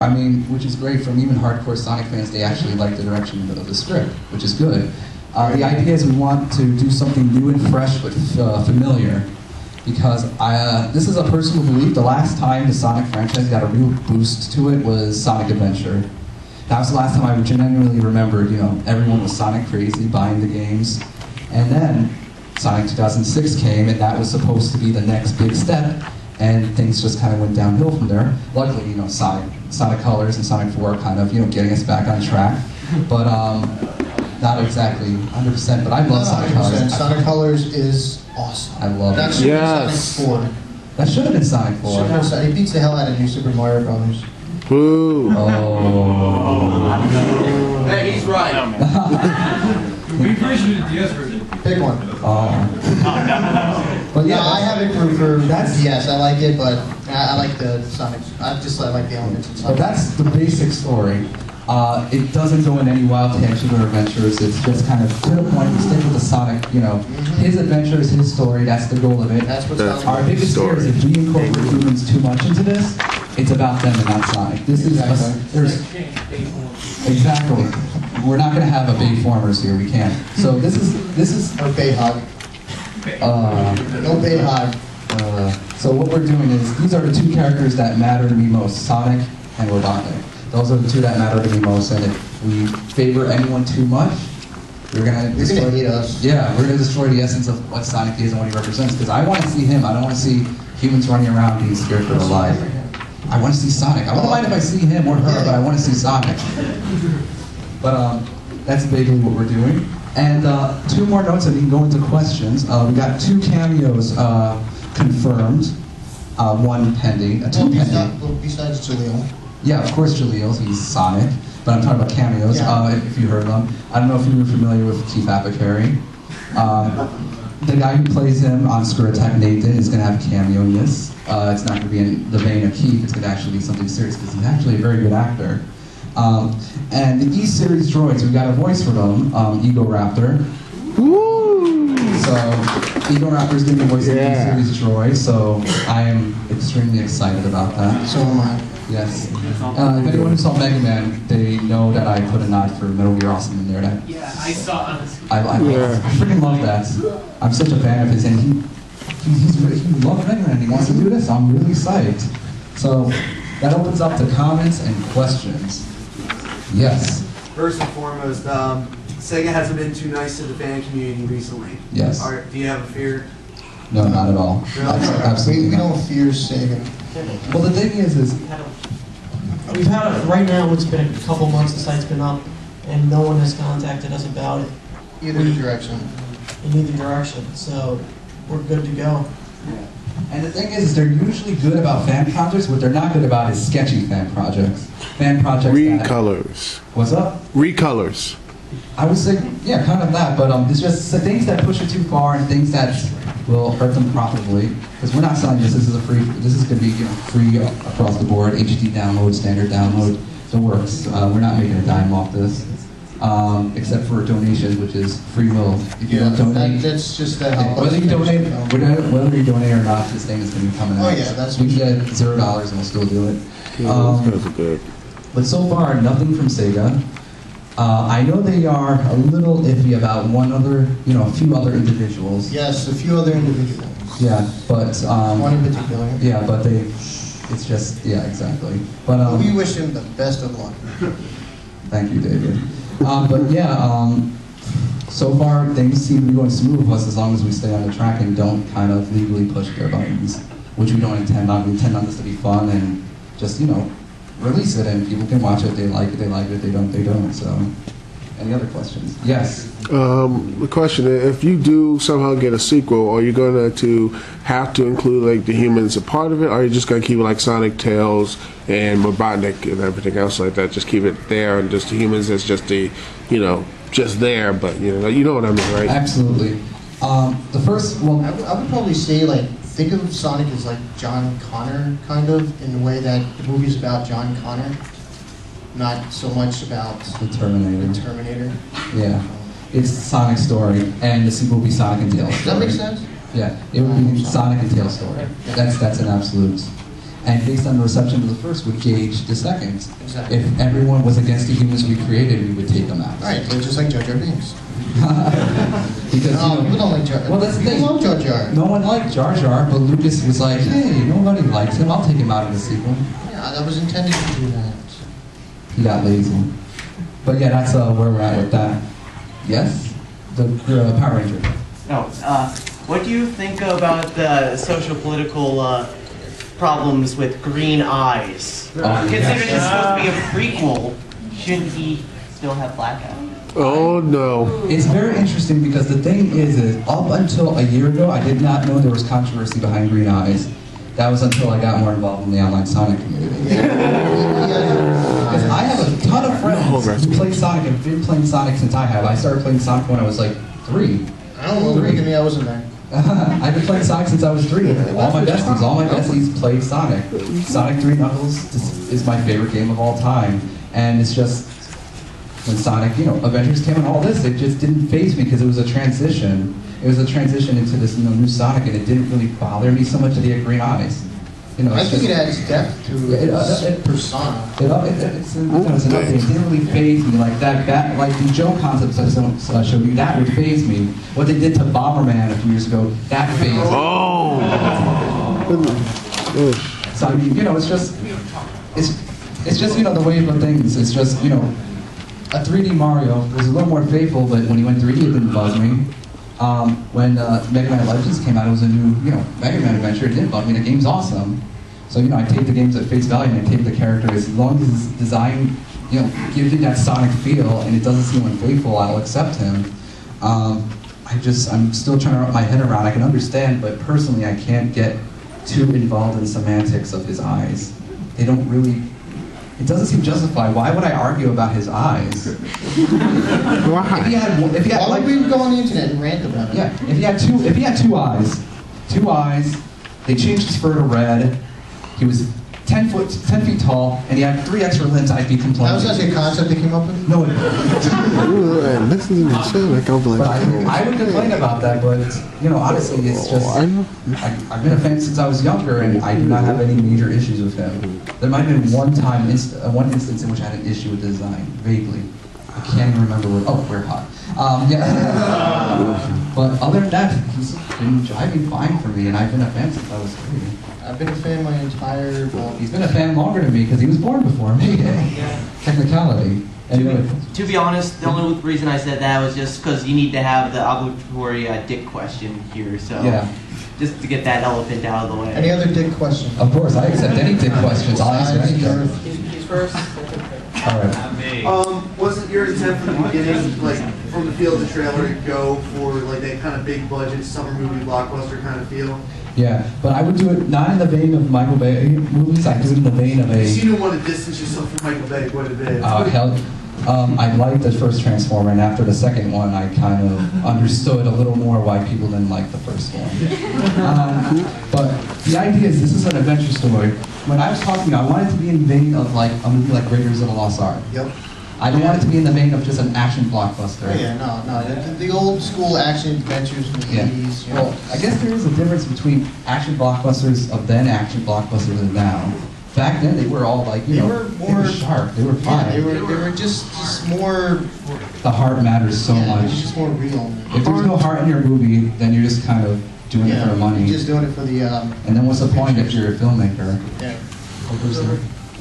I mean, which is great from even hardcore Sonic fans. They actually like the direction of the script, which is good. The idea is we want to do something new and fresh but familiar, because this is a personal belief. The last time the Sonic franchise got a real boost to it was Sonic Adventure. That was the last time I genuinely remembered, everyone was Sonic crazy, buying the games. And then Sonic 2006 came, and that was supposed to be the next big step, and things just kind of went downhill from there. Luckily, Sonic Colors and Sonic 4 kind of, getting us back on track. But not exactly 100%, but I love Sonic Colors. Sonic Colors is awesome. I love that it. Should have been Sonic 4. That should have been Sonic 4. It beats the hell out of New Super Mario Brothers. Boo. Oh. Hey, he's right. We appreciate the DS version. Pick one. But yeah, I have it for DS. I like it, but I like the Sonic. I like the elements of Sonic. But that's the basic story. It doesn't go in any wild tangents or adventures. It's just kind of to the point. We stick with the Sonic, his adventures, his story. That's the goal of it. That's what's our biggest fear is if we incorporate humans too much into this, it's about them and not Sonic. This is exactly. We're not going to have a Bayformers here. We can't. So this is or Bayhog. No Bayhog. So what we're doing is these are the two characters that matter to me most: Sonic and Robotnik. Those are the two that matter to me most, and if we favor anyone too much, we're gonna hate us. Yeah, we're gonna destroy the essence of what Sonic is and what he represents. Because I want to see him. I don't want to see humans running around being scared for their life. I want to see Sonic. I don't mind if I see him or her, but I want to see Sonic. But that's basically what we're doing. And two more notes, and we can go into questions. We got 2 cameos confirmed, one pending, two pending. Besides Jaleel. Yeah, of course Jaleel, he's Sonic, but I'm talking about cameos, if you heard them. I don't know if you were familiar with Keith Apicary. The guy who plays him on Screw Attack, Nathan, is going to have a cameo in this. It's not going to be in the vein of Keith, it's going to actually be something serious, because he's actually a very good actor. And the E-Series droids, we got a voice for them, Ego Raptor. Woo! So, Ego Raptor is going to be voicing the E-Series droid, so I am extremely excited about that. So am I. Yes. If anyone who saw Mega Man, they know that I put a nod for Metal Gear Awesome in there. Yeah, I saw it. I freaking love that. I'm such a fan of his, and he loves Mega Man, and he wants to do this, so I'm really psyched. So, that opens up to comments and questions. Yes. First and foremost, Sega hasn't been too nice to the fan community recently. Yes. Do you have a fear? No, not at all. Absolutely we not. don't fear Sega. Well, the thing is we've had right now. It's been a couple months. The site's been up, and no one has contacted us about it. Either direction. In either direction, so we're good to go. Yeah. And the thing is they're usually good about fan projects. What they're not good about is sketchy fan projects. Fan projects. Recolors. What's up? Recolors. I would say, yeah, kind of that, but it's just the things that push it too far and things that will hurt them profitably. Because we're not selling this. This is going to be free across the board. HD download, standard download, the works. We're not making a dime off this, except for donations, which is free will. If you don't donate, that's just that. Whether you donate or not, this thing is going to be coming out. Oh yeah, that's. We can get $0 and we'll still do it. That's good. But so far, nothing from Sega. I know they are a little iffy about a few other individuals. Yes, a few other individuals. Yeah, but one in particular. Yeah, but it's just exactly. But we wish him the best of luck. Thank you, David. But yeah, so far things seem to be going smooth with us as long as we stay on the track and don't kind of legally push their buttons, which we don't intend on. We intend on this to be fun and just release it, and people can watch it. They like it, they like it. They don't, they don't. So, any other questions? Yes. The question is, if you do somehow get a sequel, are you going to have to include like the humans a part of it, or are you just going to keep it like Sonic, Tails, and Robotnik and everything else like that? Just keep it there, and just the humans as just the, just there. But you know what I mean, right? Absolutely. The first, well, I would probably say think of Sonic as like John Connor, kind of, in the way that the movie's about John Connor, not so much about the Terminator. Yeah, it's Sonic's story, and the sequel will be Sonic and Tails. Does that make sense? Yeah, it would be Sonic and Tails story. That's an absolute. and based on the reception of the first, would gauge the second. Exactly. If everyone was against the humans we created, we would take them out. Right, they're just like Jar Jar Binks. Because No, people don't like Jar Jar. well, that's the People thing. love Jar Jar. No one liked Jar Jar, but Lucas was like, hey, nobody likes him. I'll take him out of the sequel. Yeah, that was intended to do that. He got lazy. But yeah, that's where we're at with that. Yes? The Power Ranger. No. What do you think about the social-political problems with green eyes? Considering it's supposed to be a prequel, shouldn't he still have black eyes? Oh no. It's very interesting because the thing is up until a year ago, I did not know there was controversy behind Green Eyes. That was until I got more involved in the online Sonic community. Because I have a ton of friends who play Sonic and have been playing Sonic since I have. I started playing Sonic when I was like 3. I don't know, look at me, I wasn't there. I've been playing Sonic since I was 3. All my besties played Sonic. Sonic 3 Knuckles is my favorite game of all time. And it's just, when Sonic, Avengers came and all this, it just didn't faze me because it was a transition. It was a transition into this new Sonic, and it didn't really bother me so much that he had green eyes. I think it adds depth to his persona. It's an update. It didn't really faze me like that. Like the Joe concept I showed you, that would faze me. What they did to Bomberman a few years ago, that fazed me. Oh. So I mean, it's just the wave of things. It's just a 3D Mario was a little more faithful, but when he went 3D, it didn't bug me. When Mega Man Legends came out, it was a new, Mega Man adventure. It didn't bug me. The game's awesome. So, I take the games at face value and I take the characters. As long as his design, gives you that Sonic feel and it doesn't seem unfaithful, I'll accept him. I'm still trying to wrap my head around. I can understand, but personally, I can't get too involved in the semantics of his eyes. They don't really. It doesn't seem justified. Why would I argue about his eyes? Why? If he had Why would we go on the internet and rant about it? yeah, if he had two eyes, they changed his fur to red. He was 10 feet tall, and he had 3 extra limbs. I'd be complaining. That was actually a concept they came up with? No, it, And this is Sonic. I'm but like, I would complain about that. But honestly, it's just I've been a fan since I was younger, and I do not have any major issues with him. There might have been one instance in which I had an issue with the design, vaguely. I can't even remember where. Oh, we're hot. But other than that, he's been driving fine for me, and I've been a fan since I was 3. I've been a fan my entire... He's been a fan longer than me because he was born before me. Technicality. Anyway. To be honest, the only reason I said that was just because you need to have the obligatory dick question here, so Yeah. just to get that elephant out of the way. Any other dick questions? Of course, I accept any dick questions. I'll answer anything. He's first. All right. Wasn't your intent from the beginning, like from the feel of the trailer, to go for like that kind of big budget summer movie blockbuster kind of feel? Yeah, but I would do it not in the vein of Michael Bay movies. I do it in the vein of a. Because you didn't want to distance yourself from Michael Bay quite a bit. I liked the first Transformer, and after the second one, I kind of understood a little more why people didn't like the first one. But the idea is, this is an adventure story. When I was talking, I wanted it to be in the vein of like a movie like Raiders of the Lost Ark. Yep. I don't want it to be in the vein of just an action blockbuster. Oh, yeah, no. The old school action adventures from the Yeah. 80s. Well, I guess there is a difference between action blockbusters of then, action blockbusters of now. Back then, they were all like, They were more sharp. They were fun. Yeah, they were just more... The heart matters so yeah, much. it's just more real. If there's no heart in your movie, then you're just kind of doing it for money. You're just doing it for the... And then what's the point if you're a filmmaker? yeah.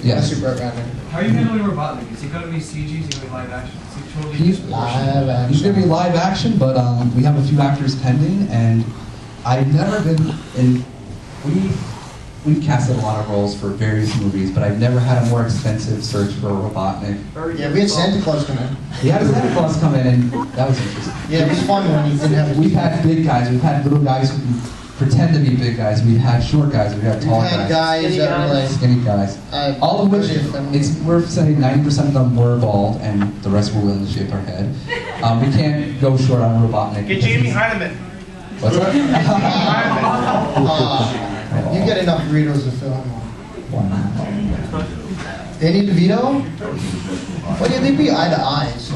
Yes. Super Ratner. How are you handling Robotnik? Is he going to be CG? Is he going to be live action? Is he totally He's Live action. He's going to be live action, but we have a few actors pending, and I've never been in. We've casted a lot of roles for various movies, but I've never had a more expensive search for a Robotnik. Yeah, we had Santa Claus come in. We had Santa Claus come in, and that was interesting. Yeah, it was fun when he didn't have his... We've had big guys, we've had little guys who can pretend to be big guys, we've had short guys, we've had tall We've had guys that were like... skinny guys. All of which, we're saying 90% of them were bald, and the rest were willing to shave our head. We can't go short on Robotnik. Get Jamie Heineman. What's that? You get enough burritos to fill them. Wow. Danny DeVito? Well, yeah, they'd be eye to eye, so...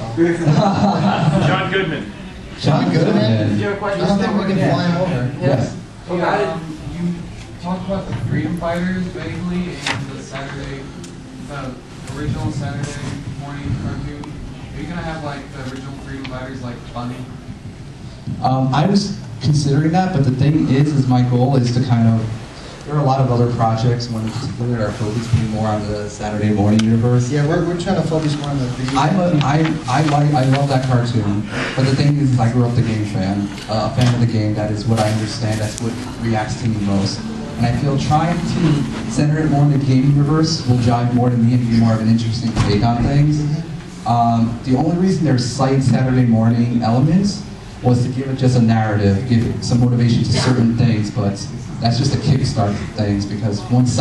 John Goodman. John Goodman. I don't think we can fly him over. Yes. So how did you talk about the Freedom Fighters vaguely and the original Saturday morning cartoon? Are you gonna have like the original Freedom Fighters like Bunny? I was considering that, but the thing is my goal is to kind of. There are a lot of other projects, one in particular that are focused more on the Saturday morning universe. Yeah, we're trying to focus more on the video. I love that cartoon, but the thing is I grew up the game fan, a fan of the game. That is what I understand. That's what reacts to me most. And I feel trying to center it more in the game universe will jive more to me and be more of an interesting take on things. The only reason there's slight Saturday morning elements was to give it just a narrative, give it some motivation to certain things, but that's just a kickstart to things, because once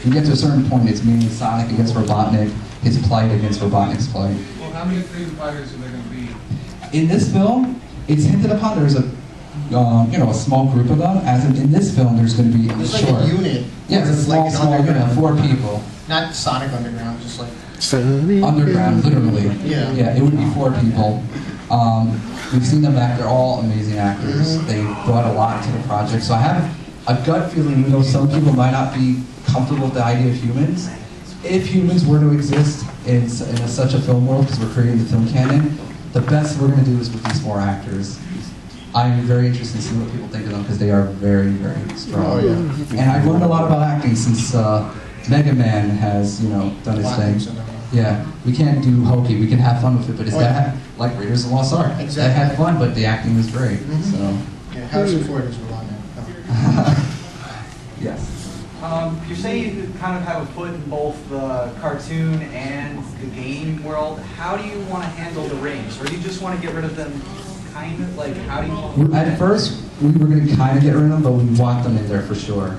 you get to a certain point, it's mainly Sonic against Robotnik, his plight against Robotnik's plight. Well, how many Freedom Fighters are there going to be? In this film, it's hinted upon there's a small group of them, as in this film there's going to be It's short. like a unit. Yeah, it's a Like small an unit, underground. 4 people. Not Sonic Underground, just like. Underground, literally. Yeah. Yeah, it would be 4 people. We've seen them back, they're all amazing actors. They brought a lot to the project. So I have a gut feeling, even though some people might not be comfortable with the idea of humans, if humans were to exist in such a film world, because we're creating the film canon, the best we're going to do is with these 4 actors. I'm very interested to see what people think of them, because they are very, very strong. Oh, yeah. And I've learned a lot about acting since Mega Man has, done his thing. Yeah, we can't do hokey. We can have fun with it, but it's that like Raiders of the Lost Ark. Exactly. That had fun, but the acting was great. So Yeah, Harrison Ford is on there. yes. You're saying you kind of have a foot in both the cartoon and the game world. How do you want to handle the rings, or do you just want to get rid of them? Kind of like, how do you? At first, we were going to kind of get rid of them, but we want them in there for sure.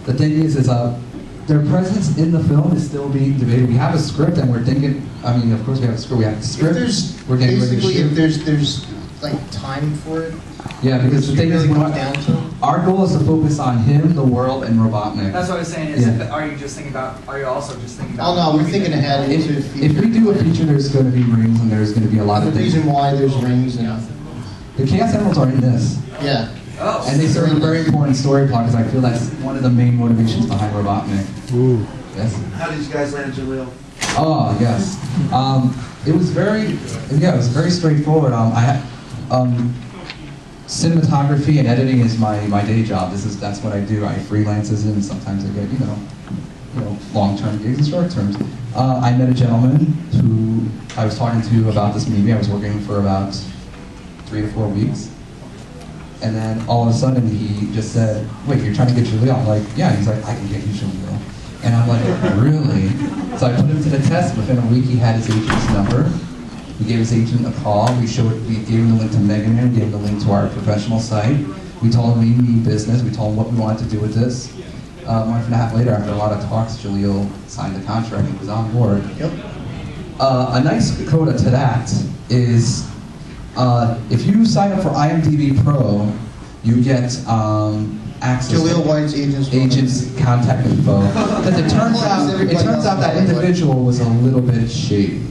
The thing is their presence in the film is still being debated. We have a script, and we're thinking. I mean, of course, we have a script. We have the script. We're getting ready to Basically, shoot. if there's like time for it, Yeah, because the it thing is, really we comes want- down to. our goal is to focus on him, the world, and Robotnik. That's what I was saying. Is Yeah. are you just thinking about? Are you also just thinking about? Oh no, we're thinking ahead into the future. If we do a feature, there's going to be rings, and there's going to be a lot The of things. reason why there's rings and The Chaos Emeralds are in this. yeah. Oh. And they serve a very important story plot, because I feel that's one of the main motivations behind Robotnik. Ooh. Yes? How did you guys land Jaleel? Oh, yes. It was very straightforward. Cinematography and editing is my day job. That's what I do. I freelance as in, sometimes I get, long-term gigs and short-terms. I met a gentleman who I was talking to about this movie. I was working for about 3 to 4 weeks. And then all of a sudden he just said, wait, you're trying to get Jaleel? I'm like, yeah. He's like, I can get you Jaleel. And I'm like, really? So I put him to the test. Within a week he had his agent's number. We gave his agent a call. We gave him the link to Mega Man, gave him the link to our professional site. We told him we need business. We told him what we wanted to do with this. A month and a half later, after a lot of talks, Jaleel signed the contract and was on board. Yep. A nice coda to that is if you sign up for IMDb Pro, you get access Jaleel to White's agent's contact info. Because it turns out that individual was a little bit shady.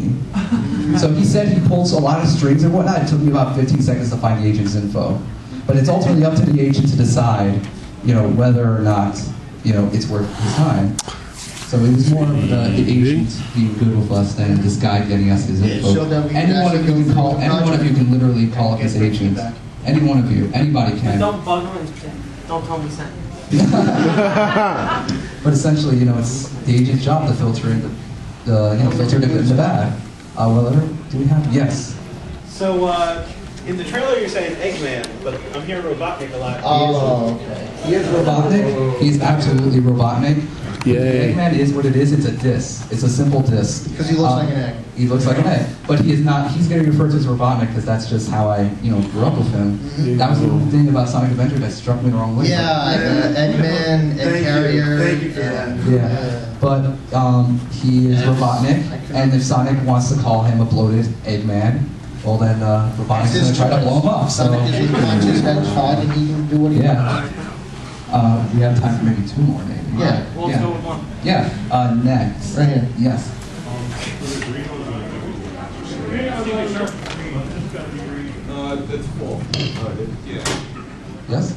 So he said he pulls a lot of strings and whatnot. It took me about 15 seconds to find the agent's info. But it's ultimately up to the agent to decide, whether or not, it's worth his time. So it was more of the agent being good with us than this guy getting us his info. so that we can Any one of actually you can go call. through the Any one of you can literally call up his Get agent. feedback. Any one of you. Anybody But can. don't bug them and don't tell them we sent you. But essentially, it's the agent's job to filter in filter the good and the bad. What other do we have? Yes. So, in the trailer you're saying Eggman, but I'm hearing Robotnik a lot. Oh, okay. He is Robotnik. He's absolutely Robotnik. Yay. Eggman is what it is. It's a disc. It's a simple disc. Because he looks like an egg. He looks like an egg. But he is not. He's getting referred to as Robotnik because that's just how I, grew up with him. That was the thing about Sonic Adventure that struck me the wrong way. Yeah, Eggman, Egg Carrier. Thank you for that. Yeah. But he is Robotnik, and if Sonic wants to call him a bloated Eggman, well then Robotnik's going to try to blow him up. So Sonic is a conscious hedgehog and he can do what he wants. yeah. We have time for maybe 2 more, maybe. Yeah. Well, let's go with one. Yeah. Next. Right here. Yes. That's cool. Yeah. Yes.